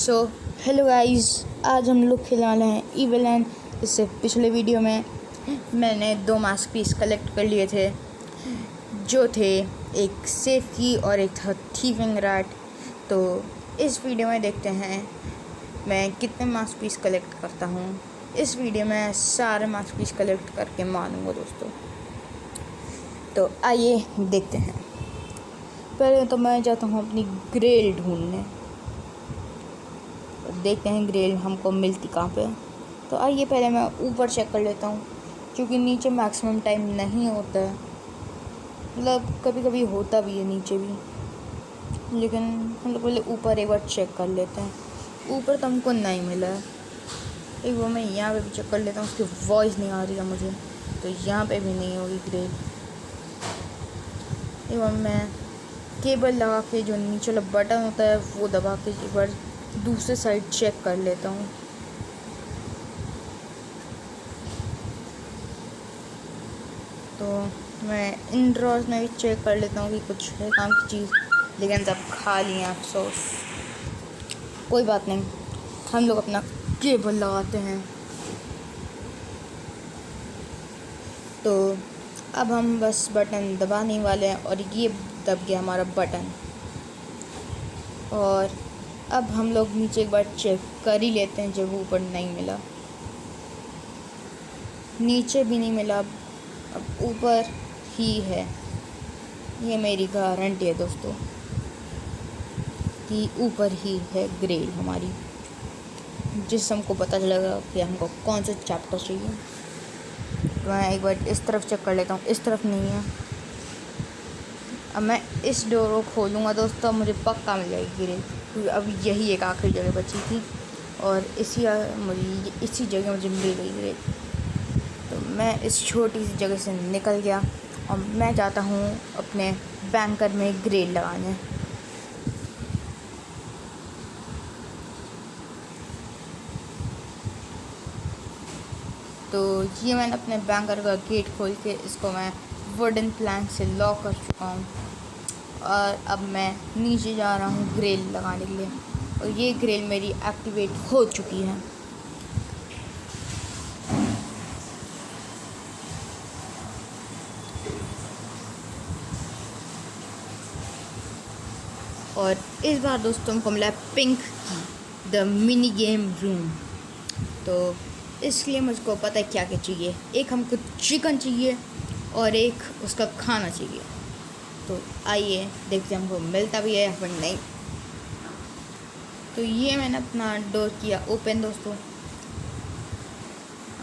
So hello guys, आज हम लोग खेलने वाले हैं इविल एंड। इससे पिछले वीडियो में मैंने 2 मास्टरपीस कलेक्ट कर लिए थे, जो थे एक सेफ की और एक था थीविंग रैट। तो इस वीडियो में देखते हैं मैं कितने मास्टरपीस कलेक्ट करता हूँ। इस वीडियो में सारे मास्टरपीस कलेक्ट करके मारूंगा दोस्तों। तो आइए देखते हैं। पहले तो मैं जाता हूँ अपनी ग्रेल ढूंढने, देखते हैं ग्रेल हमको मिलती कहाँ पे। तो आइए पहले मैं ऊपर चेक कर लेता हूँ, क्योंकि नीचे मैक्सिमम टाइम नहीं होता है। मतलब कभी कभी होता भी है नीचे भी, लेकिन हम लोग पहले ऊपर एक बार चेक कर लेते हैं। ऊपर तो हमको नहीं मिला है। एक बार मैं यहाँ पे भी चेक कर लेता हूँ, उसकी वॉइस नहीं आ रही है मुझे, तो यहाँ पे भी नहीं होगी ग्रेल। एक बार मैं केबल लगा के जो नीचे वाला बटन होता है वो दबा के एक बार दूसरे साइड चेक कर लेता हूँ। तो मैं इन ड्रॉर्स में भी चेक कर लेता हूँ कि कुछ है काम की चीज़, लेकिन सब खाली हैं। अफसोस, कोई बात नहीं, हम लोग अपना केबल लगाते हैं। तो अब हम बस बटन दबाने वाले हैं और ये दब गया हमारा बटन। और अब हम लोग नीचे एक बार चेक कर ही लेते हैं, जब ऊपर नहीं मिला, नीचे भी नहीं मिला, अब ऊपर ही है। ये मेरी गारंटी है दोस्तों कि ऊपर ही है ग्रेल हमारी, जिससे हमको पता चलेगा कि हमको कौन सा चैप्टर चाहिए। तो मैं एक बार इस तरफ चेक कर लेता हूँ, इस तरफ नहीं है। अब मैं इस डोर को खोलूँगा दोस्तों, मुझे पक्का मिल जाएगी ग्रेल, क्योंकि अब यही एक आखिरी जगह बची थी और इसी जगह मुझे मिल गई ग्रेल। तो मैं इस छोटी सी जगह से निकल गया और मैं जाता हूँ अपने बैंकर में ग्रेल लगाने। तो ये मैंने अपने बैंकर का गेट खोल के इसको मैं वुडन प्लैंक से लॉक कर चुका हूँ और अब मैं नीचे जा रहा हूँ ग्रेल लगाने के लिए। और ये ग्रेल मेरी एक्टिवेट हो चुकी है। और इस बार दोस्तों को मिला पिंक की द मिनी गेम रूम। तो इसलिए मुझको पता है क्या क्या चाहिए। एक हमको चिकन चाहिए और एक उसका खाना चाहिए। तो आइए देखते हैं हमको मिलता भी है या फिर नहीं। तो ये मैंने अपना डोर किया ओपन दोस्तों।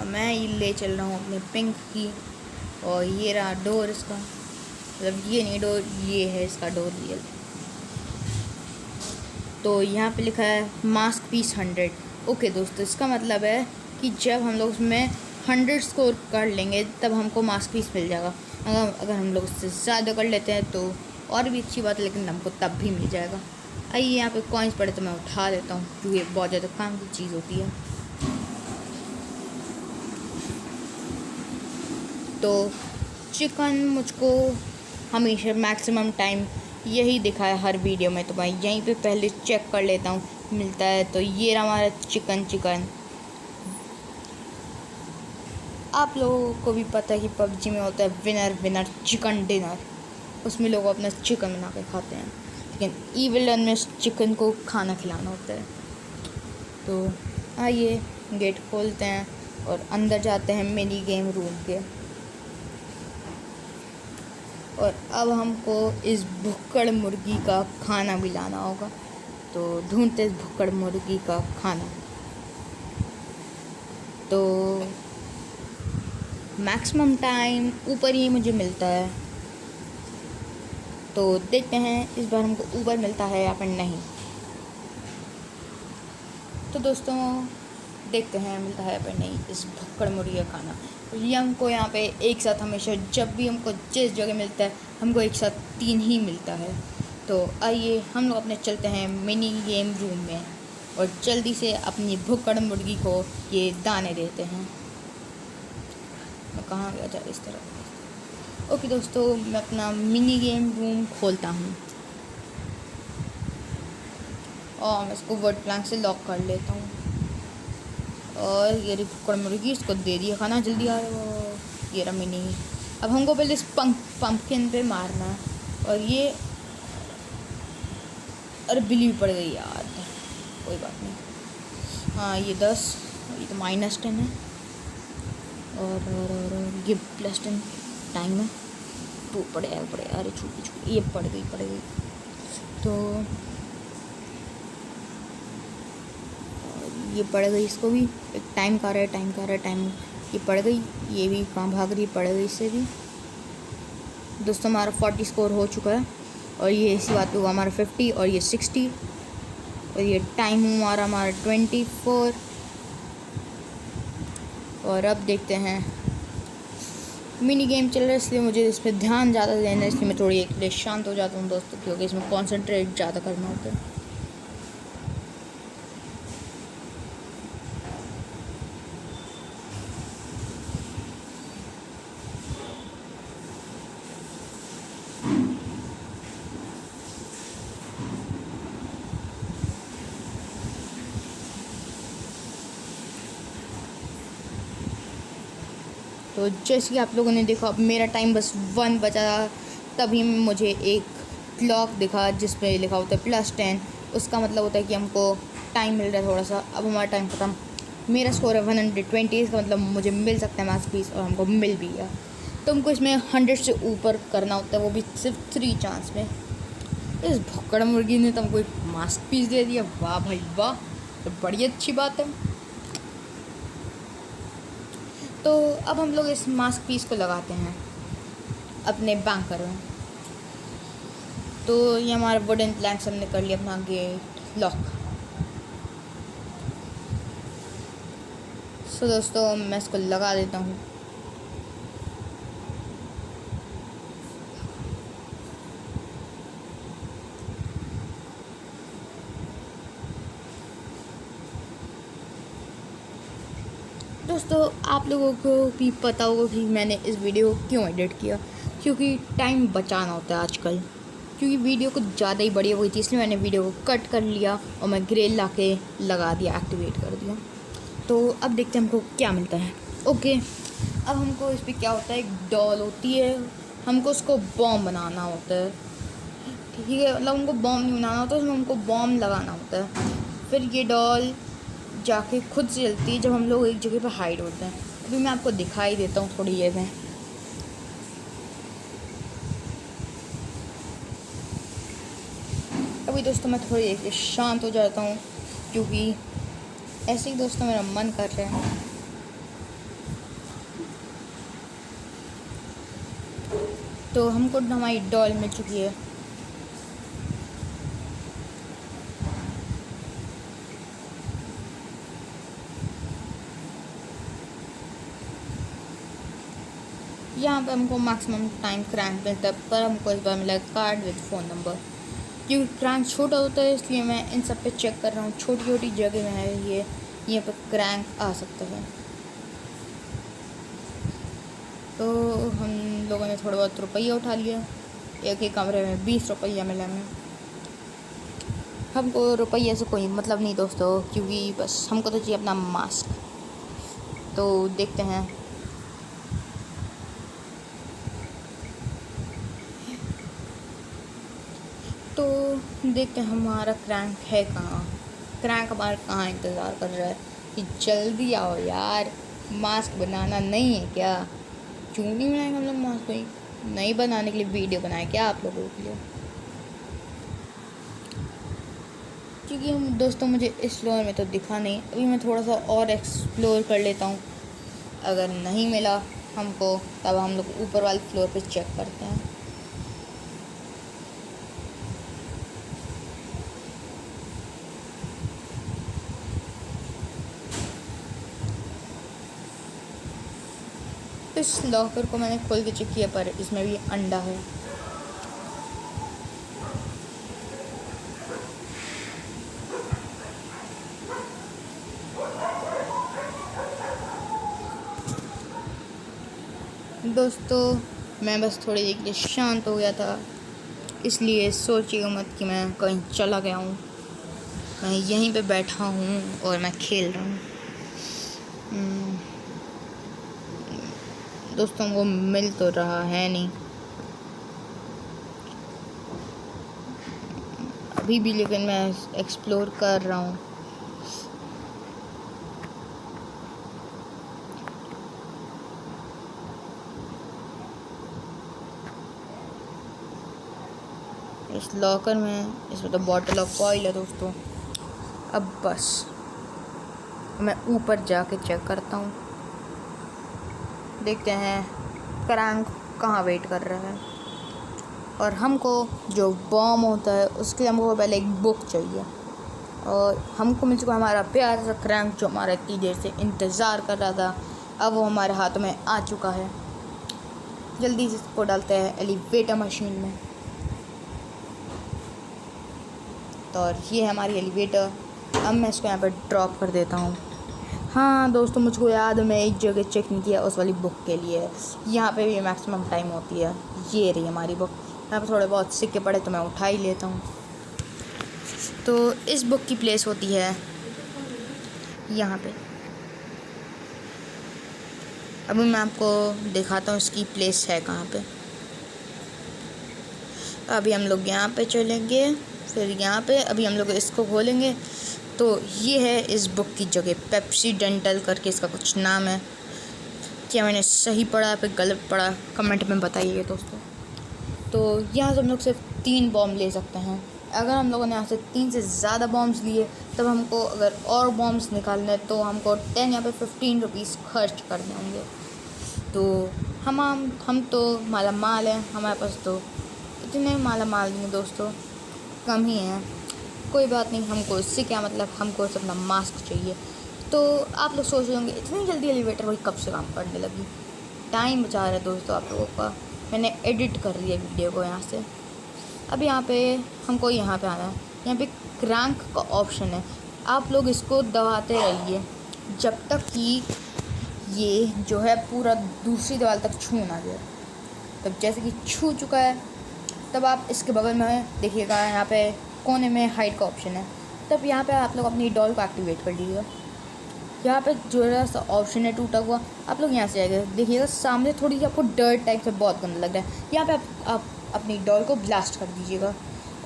अब मैं ये ले चल रहा हूँ अपने पिंक की, और ये रहा डोर इसका। मतलब ये नहीं डोर, ये है इसका डोर रियल। तो यहाँ पे लिखा है मास्टरपीस 100। ओके दोस्तों, इसका मतलब है कि जब हम लोग उसमें 100 स्कोर कर लेंगे तब हमको मास्टरपीस मिल जाएगा। अगर हम लोग उससे ज़्यादा कर लेते हैं तो और भी अच्छी बात है, लेकिन हमको तब भी मिल जाएगा। आइए यहाँ पे कॉइन्स पड़े तो मैं उठा लेता हूँ, क्योंकि ये बहुत ज़्यादा काम की चीज़ होती है। तो चिकन मुझको हमेशा मैक्सिमम टाइम यही दिखा है हर वीडियो में, तो मैं यहीं पे पहले चेक कर लेता हूँ मिलता है। तो ये रहा हमारा चिकन। आप लोगों को भी पता है कि पबजी में होता है विनर विनर चिकन डिनर, उसमें लोग अपना चिकन बना के खाते हैं, लेकिन इविल में चिकन को खाना खिलाना होता है। तो आइए गेट खोलते हैं और अंदर जाते हैं मिनी गेम रूम के। और अब हमको इस भुक्कड़ मुर्गी का खाना भी लाना होगा। तो ढूंढते इस भुक्कड़ मुर्गी का खाना। तो मैक्सिमम टाइम ऊपर ही मुझे मिलता है, तो देखते हैं इस बार हमको ऊपर मिलता है या फिर नहीं। तो दोस्तों देखते हैं मिलता है या फिर नहीं इस भुक्कड़ मुर्गी का खाना। तो ये हमको यहाँ पे एक साथ हमेशा जब भी हमको जिस जगह मिलता है हमको एक साथ 3 ही मिलता है। तो आइए हम लोग अपने चलते हैं मिनी गेम रूम में और जल्दी से अपनी भुक्कड़ मुर्गी को ये दाने देते हैं। मैं कहाँ गया था, इस तरह। ओके दोस्तों, मैं अपना मिनी गेम रूम खोलता हूँ और मैं इसको वर्ड प्लैंक से लॉक कर लेता हूँ। और ये रिकॉर्ड मुर्गी इसको दे दिया खाना, जल्दी आ ये रहा मिनी। अब हमको पहले इस पंपकिन पे मारना है। और ये अरे बिल्ली भी पड़ गई यार, कोई बात नहीं। हाँ ये 10, ये तो -10 है। और ये +10 टाइम है। तो पड़े अरे छुपी ये पड़ गई। तो ये पड़ गई, इसको भी एक टाइम का रहा है टाइम। ये पड़ गई, ये भी कहाँ भाग रही, पड़ गई इससे भी। दोस्तों हमारा 40 स्कोर हो चुका है। और ये इसी बात पे हुआ हमारा 50 और ये 60। और ये टाइम हुआ हमारा 24। और अब देखते हैं, मिनी गेम चल रहा है इसलिए मुझे इस पर ध्यान ज़्यादा देना है, इसलिए मैं थोड़ी एक लिए शांत हो जाता हूँ दोस्तों, क्योंकि इसमें कॉन्सेंट्रेट ज़्यादा करना होता है। तो जैसे कि आप लोगों ने देखा, अब मेरा टाइम बस 1 बचा, तभी मुझे एक क्लॉक दिखा जिसमें लिखा होता है +10। उसका मतलब होता है कि हमको टाइम मिल रहा है थोड़ा सा। अब हमारा टाइम ख़त्म। मेरा स्कोर है 120, इसका मतलब मुझे मिल सकता है मास्टरपीस, और हमको मिल भी गया। तो हमको इसमें 100 से ऊपर करना होता है, वो भी सिर्फ 3 चांस में। इस भुक्कड़ मुर्गी ने तो हमको एक मास्टरपीस दे दिया। वाह भाई वाह, तो बड़ी अच्छी बात है। तो अब हम लोग इस मास्टरपीस को लगाते हैं अपने बैंकर में। तो ये हमारा वुडन प्लैंक्स हमने कर लिया अपना गेट लॉक। सो दोस्तों मैं इसको लगा देता हूँ। दोस्तों आप लोगों को भी पता होगा कि मैंने इस वीडियो को क्यों एडिट किया, क्योंकि टाइम बचाना होता है आजकल। क्योंकि वीडियो कुछ ज़्यादा ही बड़ी हो गई थी, इसलिए मैंने वीडियो को कट कर लिया और मैं ग्रेल ला के लगा दिया, एक्टिवेट कर दिया। तो अब देखते हैं हमको क्या मिलता है। ओके, अब हमको इस पर क्या होता है, एक डॉल होती है, हमको उसको बॉम्ब बनाना होता है। ठीक है, मतलब हमको बॉम्ब नहीं बनाना होता, उसमें हमको बॉम्ब लगाना होता है। फिर ये डॉल जाके खुद से जलती है जब हम लोग एक जगह पर हाइड होते हैं। अभी मैं आपको दिखाई देता हूँ थोड़ी देर में। अभी दोस्तों मैं थोड़ी देर शांत हो जाता हूँ, क्योंकि ऐसे ही दोस्तों मेरा मन कर रहा है। तो हमको हमारी डॉल मिल चुकी है। यहाँ पे हमको मैक्सिमम टाइम क्रैंक मिलता है, पर हमको इस बार मिला कार्ड विद फ़ोन नंबर। क्योंकि क्रैंक छोटा होता है इसलिए मैं इन सब पे चेक कर रहा हूँ। छोटी छोटी जगह में है ये, यहाँ पे क्रैंक आ सकता है। तो हम लोगों ने थोड़ा बहुत रुपया उठा लिया। एक ही कमरे में 20 रुपया मिला हमें। हमको रुपये से कोई मतलब नहीं दोस्तों, क्योंकि बस हमको तो चाहिए अपना मास्क। तो देखते हैं। तो देखते हैं हमारा क्रैंक है कहाँ। क्रैंक हमारा कहाँ इंतज़ार कर रहा है कि जल्दी आओ यार, मास्क बनाना नहीं है क्या? क्यों नहीं बनाएंगे हम लोग मास्क? कोई नहीं बनाने के लिए वीडियो बनाए क्या आप लोगों के लिए? क्योंकि हम दोस्तों मुझे इस फ्लोर में तो दिखा नहीं। अभी मैं थोड़ा सा और एक्सप्लोर कर लेता हूँ। अगर नहीं मिला हमको, तब हम लोग ऊपर वाले फ्लोर पे चेक करते हैं। इस लॉकर को मैंने खोल के चेक किया, पर इसमें भी अंडा है। दोस्तों मैं बस थोड़ी देर के लिए शांत हो गया था, इसलिए सोचिएगा मत कि मैं कहीं चला गया हूँ। मैं यहीं पे बैठा हूँ और मैं खेल रहा हूँ। दोस्तों वो मिल तो रहा है नहीं अभी भी, लेकिन मैं एक्सप्लोर कर रहा हूँ। इस लॉकर में, इसमें तो बॉटल ऑफ ऑयल है दोस्तों। अब बस मैं ऊपर जाके चेक करता हूँ, देखते हैं क्रैंक कहाँ वेट कर रहा है। और हमको जो बॉम्ब होता है उसके लिए हमको पहले एक बुक चाहिए, और हमको मिल चुका हमारा प्यारा सा क्रैंक जो हमारा इतनी देर से इंतज़ार कर रहा था। अब वो हमारे हाथों में आ चुका है। जल्दी से इसको डालते हैं एलिवेटर मशीन में। तो और ये है हमारी एलिवेटर। अब मैं इसको यहाँ पर ड्रॉप कर देता हूँ। हाँ दोस्तों, मुझको याद है मैं एक जगह चेक नहीं किया उस वाली बुक के लिए। यहाँ पे भी मैक्सिमम टाइम होती है। ये रही हमारी बुक। यहाँ पर थोड़े बहुत सिक्के पड़े तो मैं उठा ही लेता हूँ। तो इस बुक की प्लेस होती है यहाँ पे। अभी मैं आपको दिखाता हूँ इसकी प्लेस है कहाँ पे। अभी हम लोग यहाँ पे चलेंगे, फिर यहाँ पे अभी हम लोग इसको खोलेंगे तो ये है इस बुक की जगह। पेप्सी डेंटल करके इसका कुछ नाम है। क्या मैंने सही पढ़ा फिर गलत पढ़ा, कमेंट में बताइए दोस्तों। तो यहाँ से हम लोग सिर्फ 3 बॉम्ब ले सकते हैं। अगर हम लोगों ने यहाँ से 3 से ज़्यादा बॉम्ब्स लिए तब हमको अगर और बॉम्ब्स निकालने तो हमको 10 या फिर 15 रुपीज़ खर्च करने होंगे। तो हम तो माला माल हैं, हमारे पास तो इतने माला माल नहीं दोस्तों, कम ही हैं। कोई बात नहीं, हमको इससे क्या मतलब, हमको सिर्फ अपना मास्क चाहिए। तो आप लोग सोच रहे होंगे इतनी जल्दी एलिवेटर वही कब से काम करने लगी। टाइम बचा रहा है दोस्तों आप लोगों का। मैंने एडिट कर लिया वीडियो को यहाँ से। अब यहाँ पे हमको यहाँ पे आना है। यहाँ पे क्रैंक का ऑप्शन है। आप लोग इसको दबाते रहिए जब तक कि ये जो है पूरा दूसरी दीवार तक छू ना जाए। तब जैसे कि छू चुका है तब आप इसके बगल में देखिएगा, यहाँ पे कोने में हाइड का ऑप्शन है। तब यहाँ पे आप लोग अपनी डॉल को एक्टिवेट कर लीजिएगा। यहाँ पे जो सा ऑप्शन है टूटा हुआ, आप लोग यहाँ से आएगा, देखिएगा सामने थोड़ी सी आपको डर्ट टाइप से बहुत गंदा लग रहा है। यहाँ पे आप अपनी डॉल को ब्लास्ट कर दीजिएगा।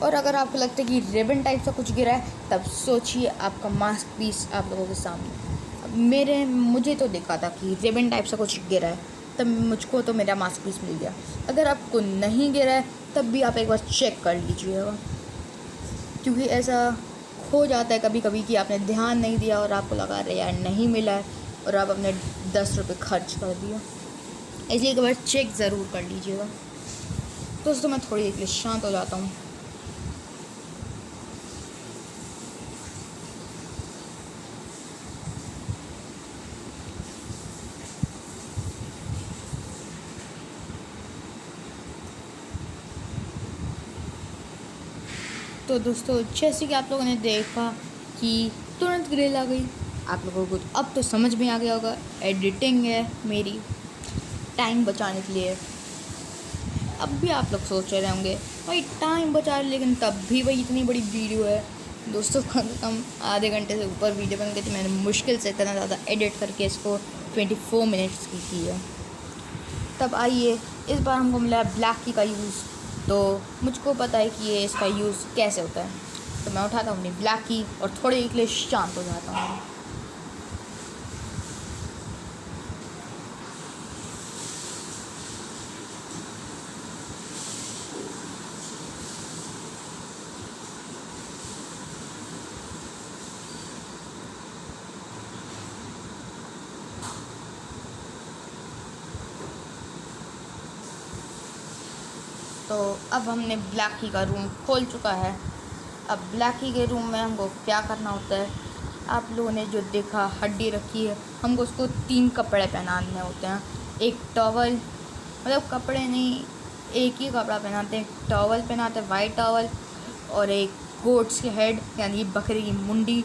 और अगर आपको लगता है कि रिबन टाइप से कुछ गिरा है तब सोचिए आपका मास्क पीस आप लोगों के सामने। मुझे तो देखा था कि रिबन टाइप से कुछ गिरा है, तब मुझको तो मेरा मास्क पीस मिल गया। अगर आपको नहीं गिरा है तब भी आप एक बार चेक कर लीजिएगा, क्योंकि ऐसा हो जाता है कभी कभी कि आपने ध्यान नहीं दिया और आपको लगा रहा यार नहीं मिला है और आप अपने 10 रुपये खर्च कर दिए। इसलिए एक बार चेक ज़रूर कर लीजिएगा। दोस्तों मैं थोड़ी देर के लिए शांत हो जाता हूँ। तो दोस्तों जैसे कि आप लोगों ने देखा कि तुरंत ग्रिल आ गई, आप लोगों को अब तो समझ में आ गया होगा एडिटिंग है मेरी टाइम बचाने के लिए। अब भी आप लोग सोच रहे होंगे भाई टाइम बचा रहे, लेकिन तब भी भाई इतनी बड़ी वीडियो है दोस्तों, कम से कम आधे घंटे से ऊपर वीडियो बन गई थी। मैंने मुश्किल से इतना ज़्यादा एडिट करके इसको 24 मिनट्स की है। तब आइए, इस बार हमको मिला है ब्लैक की का यूज़, तो मुझको पता है कि ये इसका यूज़ कैसे होता है। तो मैं उठाता हूँ अपनी ब्लैक की और थोड़े के लिए शांत हो जाता हूँ। तो अब हमने ब्लैक की का रूम खोल चुका है। अब ब्लैक की के रूम में हमको क्या करना होता है, आप लोगों ने जो देखा हड्डी रखी है, हमको उसको 3 कपड़े पहनाने होते हैं। एक टॉवल, मतलब कपड़े नहीं, एक ही कपड़ा पहनाते हैं। टॉवल पहनाते हैं, वाइट टॉवल, और एक गोट्स के हेड यानी बकरी की मुंडी,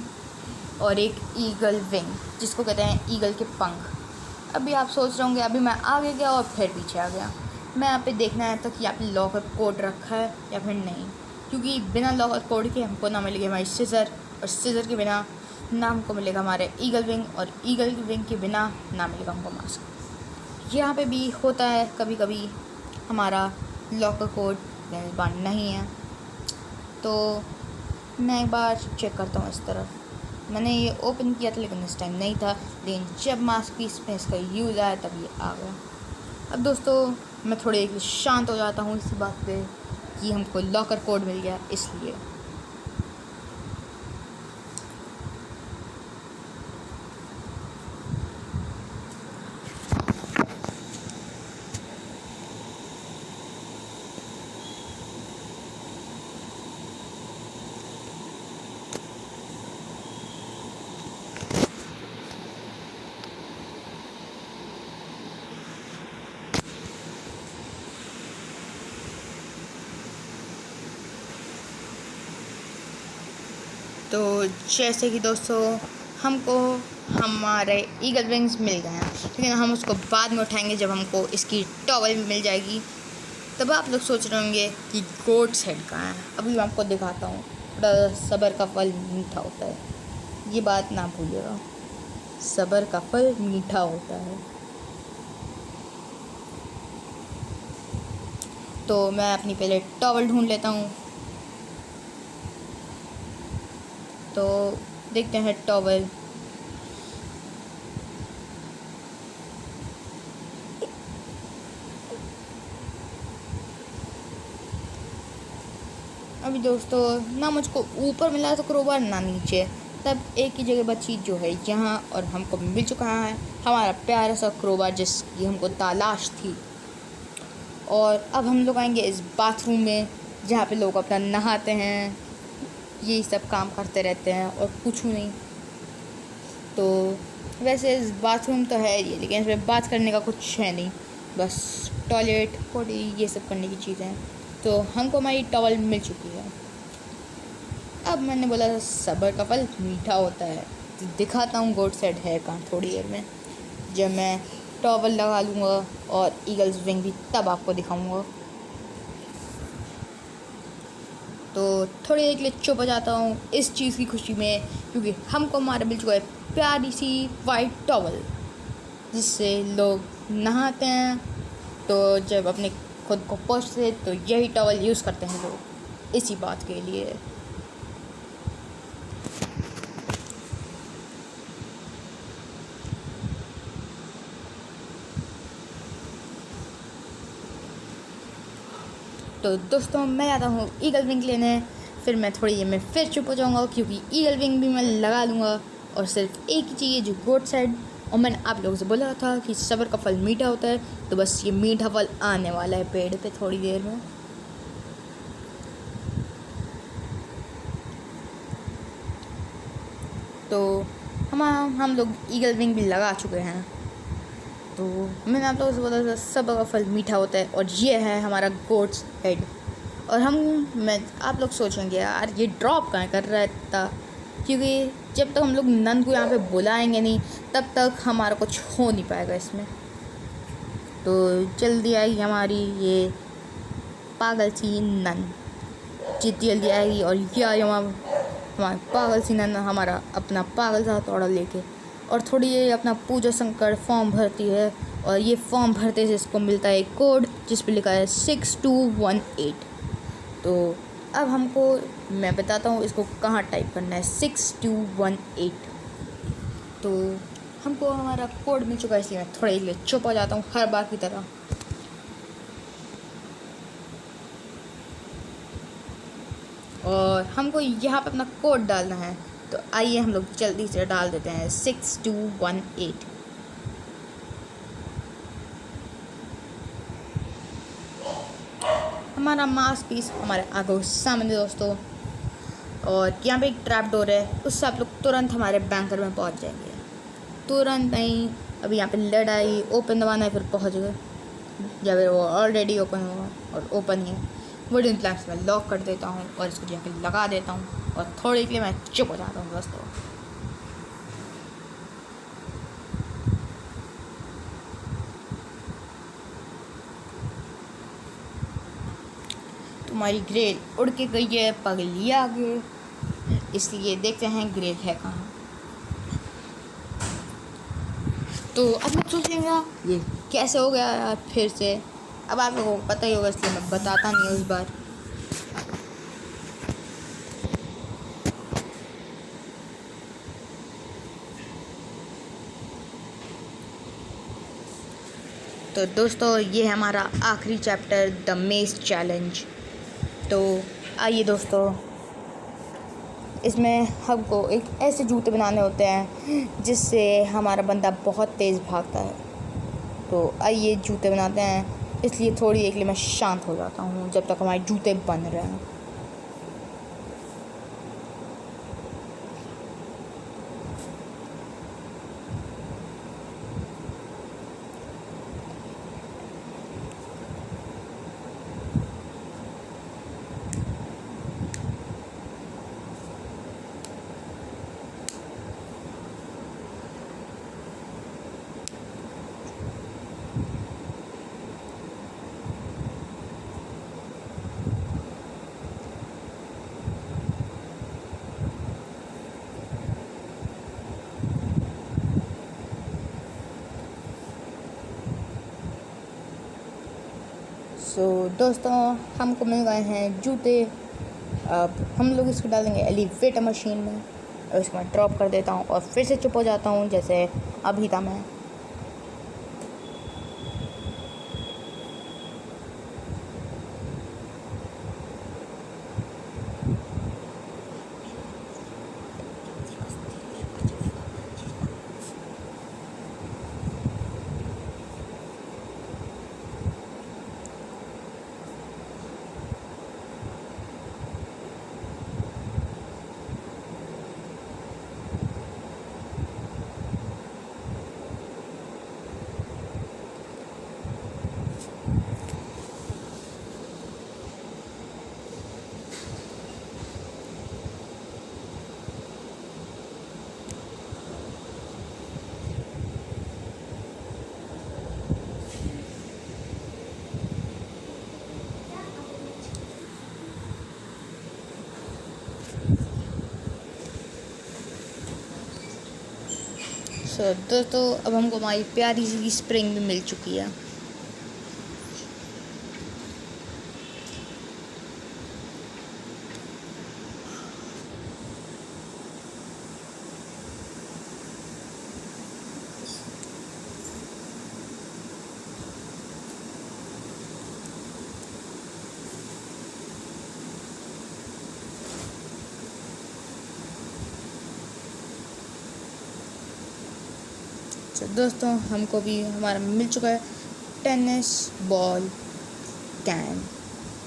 और एक ईगल विंग जिसको कहते हैं ईगल के पंख। अभी आप सोच रहे होंगे अभी मैं आगे गया और फिर पीछे आ गया। मैं यहाँ पे देखना है तो कि यहाँ पे लॉकर कोड रखा है या फिर नहीं, क्योंकि बिना लॉकर कोड के हमको ना मिलेगी हमारी सीजर और सीजर के बिना ना हमको मिलेगा हमारे ईगल विंग, और ईगल विंग के बिना ना मिलेगा हमको मास्क। यहाँ पे भी होता है कभी कभी हमारा लॉकर कोड बांध नहीं है, तो मैं एक बार चेक करता हूँ। इस तरफ मैंने ये ओपन किया था लेकिन इस टाइम नहीं था, लेकिन जब मास्क पीस में इसका यूज़ आया तब ये आ गया। अब दोस्तों मैं थोड़े शांत हो जाता हूँ इसी बात पे कि हमको लॉकर कोड मिल गया इसलिए। तो जैसे कि दोस्तों हमको हमारे ईगल विंग्स मिल गए हैं, लेकिन हम उसको बाद में उठाएंगे जब हमको इसकी टॉवल भी मिल जाएगी। तब आप लोग सोच रहे होंगे कि गोट्स हेड कहाँ है। अभी मैं आपको दिखाता हूँ। थोड़ा सब्र का फल मीठा होता है, ये बात ना भूलिएगा, सब्र का फल मीठा होता है। तो मैं अपनी पहले टॉवल ढूंढ लेता हूँ। तो देखते हैं टॉवल। अभी दोस्तों ना मुझको ऊपर मिला तो क्रोबार ना नीचे, तब एक ही जगह बची जो है यहाँ, और हमको मिल चुका है हमारा प्यारा सा क्रोबार जिसकी हमको तलाश थी। और अब हम लोग आएंगे इस बाथरूम में जहाँ पे लोग अपना नहाते हैं, यही सब काम करते रहते हैं और कुछ नहीं। तो वैसे इस बाथरूम तो है ये, लेकिन इसमें बात करने का कुछ है नहीं, बस टॉयलेट पोटी ये सब करने की चीज़ें हैं। तो हमको हमारी टॉवल मिल चुकी है। अब मैंने बोला सब्र का फल मीठा होता है, तो दिखाता हूँ गोट सेट है कहाँ थोड़ी देर में, जब मैं टॉवल लगा लूँगा और ईगल्स विंग भी तब आपको दिखाऊँगा। तो थोड़ी देर के लिए चुप हो जाता हूँ इस चीज़ की खुशी में, क्योंकि हमको हमारा मिल चुका है प्यारी सी वाइट टॉवल जिससे लोग नहाते हैं। तो जब अपने खुद को पोंछते तो यही टॉवल यूज़ करते हैं लोग इसी बात के लिए। तो दोस्तों मैं आता हूँ ईगल विंग लेने, फिर मैं थोड़ी देर में फिर चुप हो जाऊँगा क्योंकि ईगल विंग भी मैं लगा लूँगा। और सिर्फ एक ही चाहिए जो गोट साइड, और मैंने आप लोगों से बोला था कि सब्र का फल मीठा होता है, तो बस ये मीठा फल आने वाला है पेड़ पे थोड़ी देर में। तो हम लोग ईगल विंग भी लगा चुके हैं। तो मैंने आप लोगों से बोला था सब्र का फल मीठा होता है, और ये है हमारा गोट्स हेड। और आप लोग सोचेंगे यार ये ड्रॉप कहाँ कर रहा है इतना, क्योंकि जब तक हम लोग नन को यहाँ पे बुलाएंगे नहीं तब तक हमारा कुछ हो नहीं पाएगा इसमें। तो जल्दी आएगी हमारी ये पागल सी नन, जितनी जल्दी आएगी। और ये आई हमारी पागल सी नन हमारा अपना पागल सा हथौड़ा लेके, और थोड़ी ये अपना पूजा शंकर फॉर्म भरती है, और ये फॉर्म भरते से इसको मिलता है एक कोड जिस पे लिखा है 6218। तो अब हमको मैं बताता हूँ इसको कहाँ टाइप करना है, 6218। तो हमको हमारा कोड मिल चुका है, इसलिए मैं थोड़े लिए चुप हो जाता हूँ हर बार की तरह। और हमको यहाँ पे अपना कोड डालना है, तो आइए हम लोग जल्दी से डाल देते हैं 6218। हमारा मास्क पीस हमारे आगे सामने दोस्तों, और यहाँ पे एक ट्रैप डोर है, उससे आप लोग तुरंत हमारे बैंकर में पहुँच जाएंगे। तुरंत नहीं, अभी यहाँ पे लड़ाई ओपन दबाना है फिर पहुँच गए, या फिर वो ऑलरेडी ओपन हुआ और ओपन ही है। वुडन प्लैंक्स में लॉक कर देता हूँ और इसको जाके लगा देता हूँ, और थोड़ी के लिए मैं चुप हो जाता हूँ दोस्तों। तुम्हारी ग्रेल उड़ के गई है पगली आगे, इसलिए देखते हैं ग्रेग है कहाँ। तो अब मैं सोचेंगे ये कैसे हो गया यार फिर से। अब आप लोगों को पता ही होगा इसलिए मैं बताता नहीं हूँ इस बार। तो दोस्तों ये है हमारा आखिरी चैप्टर, द मेज चैलेंज। तो आइए दोस्तों, इसमें हमको एक ऐसे जूते बनाने होते हैं जिससे हमारा बंदा बहुत तेज़ भागता है। तो आइए जूते बनाते हैं, इसलिए थोड़ी देर के लिए मैं शांत हो जाता हूँ जब तक हमारे जूते बन रहे हैं। सो दोस्तों हमको मिल गए हैं जूते। अब हम लोग इसको डालेंगे एलिवेटर मशीन में और इसको मैं ड्रॉप कर देता हूँ और फिर से चुप हो जाता हूँ जैसे अभी था मैं। सो दोस्तों अब हमको हमारी प्यारी सी स्प्रिंग भी मिल चुकी है। तो दोस्तों हमको भी हमारा मिल चुका है टेनिस बॉल कैन।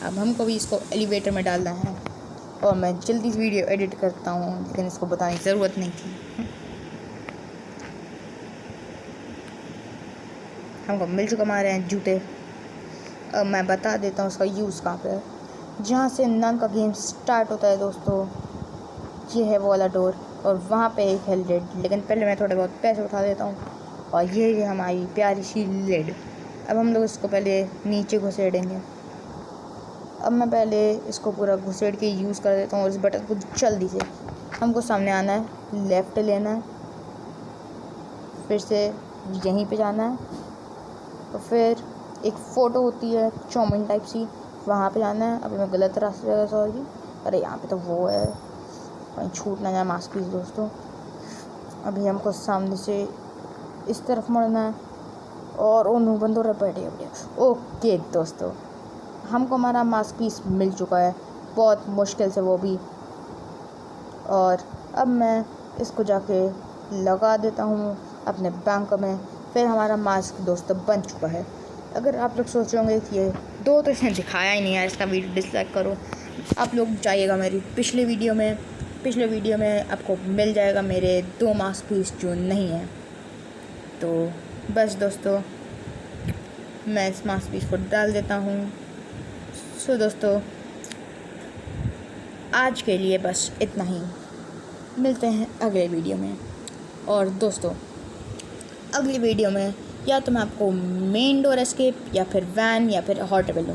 अब हमको भी इसको एलिवेटर में डालना है और मैं जल्दी से वीडियो एडिट करता हूँ, लेकिन इसको बताने की ज़रूरत नहीं थी। हमको मिल चुका हमारे हैं जूते। अब मैं बता देता हूँ उसका यूज़ कहाँ पे है। जहाँ से नन का गेम स्टार्ट होता है दोस्तों, ये है वो वाला डोर और वहाँ पे एक है लिड, लेकिन पहले मैं थोड़े बहुत पैसे उठा देता हूँ। और ये है हमारी प्यारी सी लिड। अब हम लोग इसको पहले नीचे घुसेड़ेंगे। अब मैं पहले इसको पूरा घुसेड़ के यूज़ कर देता हूँ और इस बटन को जल्दी से हमको सामने आना है, लेफ़्ट लेना है, फिर से यहीं पे जाना है और फिर एक फ़ोटो होती है चौमिन टाइप सी, वहाँ पे जाना है। अभी मैं गलत रास्ते जगह सॉरी, अरे यहाँ पे तो वो है, कहीं छूट ना जाए मास्क दोस्तों। अभी हमको सामने से इस तरफ मुड़ना है और उन बंदों रे बैठे बढ़िया। ओके दोस्तों, हमको हमारा मास्क पीस मिल चुका है, बहुत मुश्किल से वो भी। और अब मैं इसको जाके लगा देता हूँ अपने बैंक में। फिर हमारा मास्क दोस्तों बन चुका है। अगर आप लोग सोच रहे होंगे कि ये दो तो इसने दिखाया ही नहीं है, इसका वीडियो डिसलाइक करो। आप लोग जाइएगा मेरी पिछले वीडियो में आपको मिल जाएगा मेरे 2 मास्क पीस जो नहीं है। तो बस दोस्तों मैं इस मास्क पीस को डाल देता हूँ। सो दोस्तों आज के लिए बस इतना ही, मिलते हैं अगले वीडियो में। और दोस्तों अगली वीडियो में या तो मैं आपको मेन डोर एस्केप या फिर वैन या फिर हॉट टेबल